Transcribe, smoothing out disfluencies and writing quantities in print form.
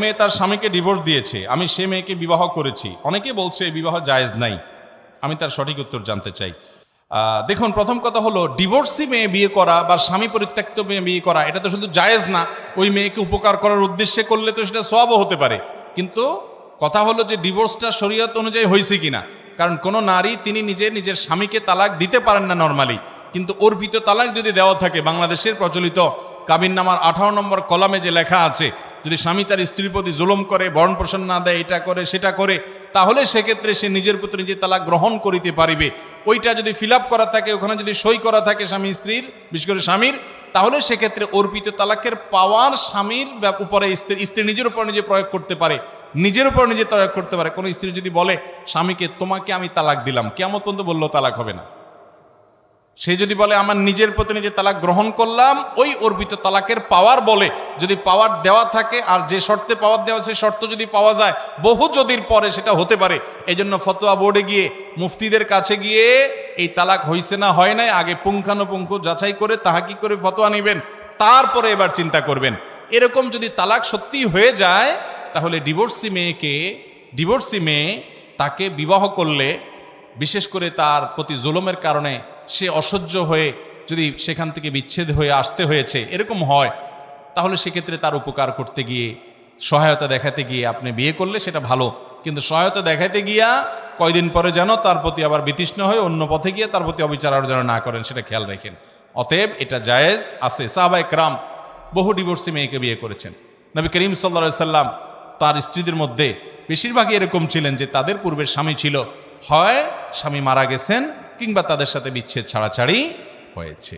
মেয়ে তার স্বামীকে ডিভোর্স দিয়েছে, আমি সে মেয়েকে বিবাহ করেছি, অনেকে বলছে বিবাহ জায়েজ নাই। আমি তার সঠিক উত্তর জানতে চাই। দেখুন, প্রথম কথা হলো, ডিভোর্সি মেয়ে বিয়ে করা বা স্বামী পরিত্যক্ত মেয়ে বিয়ে করা এটা তো শুধু জায়েজ না, ওই মেয়েকে উপকার করার উদ্দেশ্যে করলে তো সেটা সওয়াবও হতে পারে। কিন্তু কথা হলো যে ডিভোর্সটা শরীয়ত অনুযায়ী হয়েছে কিনা। কারণ কোনো নারী তিনি নিজের স্বামীকে তালাক দিতে পারেন না নর্মালি, কিন্তু অর্পিত তালাক যদি দেওয়া থাকে, বাংলাদেশের প্রচলিত কাবিননামার 18 নম্বর কলামে যে লেখা আছে, যদি স্বামী তার স্ত্রীর প্রতি জুলুম করে, ভরণ পোষণ না দেয়, এটা করে সেটা করে, তাহলে সেক্ষেত্রে সে নিজের প্রতি নিজে তালাক গ্রহণ করিতে পারিবে। ওইটা যদি ফিল আপ করা থাকে, ওখানে যদি সই করা থাকে স্বামী স্ত্রীর, বিশেষ করে স্বামীর, তাহলে সেক্ষেত্রে অর্পিত তালাকের পাওয়ার স্বামীর উপরে স্ত্রী নিজের উপর নিজে প্রয়োগ করতে পারে, নিজের উপর নিজে প্রয়োগ করতে পারে। কোনো স্ত্রী যদি বলে স্বামীকে, তোমাকে আমি তালাক দিলাম, কিয়ামত পর্যন্ত বললেও তালাক হবে না। সে যদি বলে আমার নিজের প্রতি নিজে তালাক গ্রহণ করলাম, ওই অর্পিত তালাকের পাওয়ার বলে, যদি পাওয়ার দেওয়া থাকে আর যে শর্তে পাওয়ার দেওয়া সেই শর্ত যদি পাওয়া যায়, বহু যদির পরে সেটা হতে পারে। এই জন্য ফতোয়া বোর্ডে গিয়ে, মুফতিদের কাছে গিয়ে এই তালাক হয়েছে না হয় নাই আগে পুঙ্খানুপুঙ্খ যাচাই করে তাহাকিক করে ফতোয়া নেবেন, তারপরে এবার চিন্তা করবেন। এরকম যদি তালাক সত্যি হয়ে যায়, তাহলে ডিভোর্সি মেয়ে তাকে বিবাহ করলে, বিশেষ করে তার প্রতি জুলুমের কারণে সে অসহ্য হয়ে যদি সেখান থেকে বিচ্ছেদ হয়ে আসতে হয়েছে, এরকম হয়, তাহলে সেক্ষেত্রে তার উপকার করতে গিয়ে, সহায়তা দেখাতে গিয়ে আপনি বিয়ে করলে সেটা ভালো। কিন্তু সহায়তা দেখাতে গিয়া কয়দিন পরে যেন তার প্রতি আবার বিতৃষ্ণ হয়ে অন্য পথে গিয়ে তার প্রতি অবিচার আর যেন না করেন, সেটা খেয়াল রাখেন। অতএব এটা জায়েজ আছে। সাহাবা একরাম বহু ডিভোর্সি মেয়েকে বিয়ে করেছেন। নবী করিম সাল্লাল্লাহু আলাইহি সাল্লাম তার স্ত্রীদের মধ্যে বেশিরভাগই এরকম ছিলেন যে তাদের পূর্বের স্বামী ছিল, হয় স্বামী মারা গেছেন কিংবা তাদের সাথে বিচ্ছেদ ছাড়াছাড়ি হয়েছে।